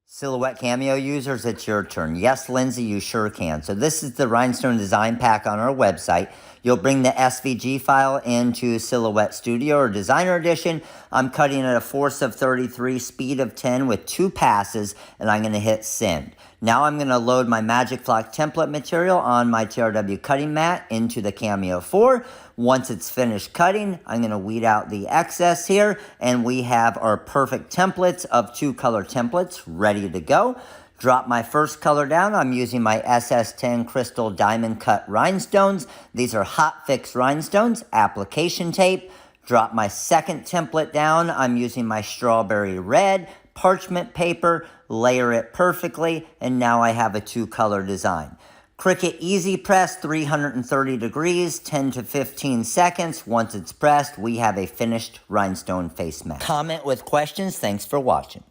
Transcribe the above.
Silhouette Cameo users, it's your turn. Yes, Lindsay, you sure can. So this is the Rhinestone design pack on our website. You'll bring the SVG file into Silhouette Studio or Designer Edition. I'm cutting at a force of 33, speed of 10 with 2 passes, and I'm going to hit send. Now I'm going to load my Magic Flock template material on my TRW cutting mat into the Cameo 4. Once it's finished cutting, I'm going to weed out the excess here, and we have our perfect templates of 2 color templates ready to go. Drop my first color down. I'm using my SS10 Crystal Diamond Cut Rhinestones. These are hot fix rhinestones, application tape. Drop my second template down. I'm using my Strawberry Red parchment paper, layer it perfectly, and now I have a 2-color design. Cricut EasyPress, 330 degrees, 10 to 15 seconds. Once it's pressed, we have a finished rhinestone face mask. Comment with questions. Thanks for watching.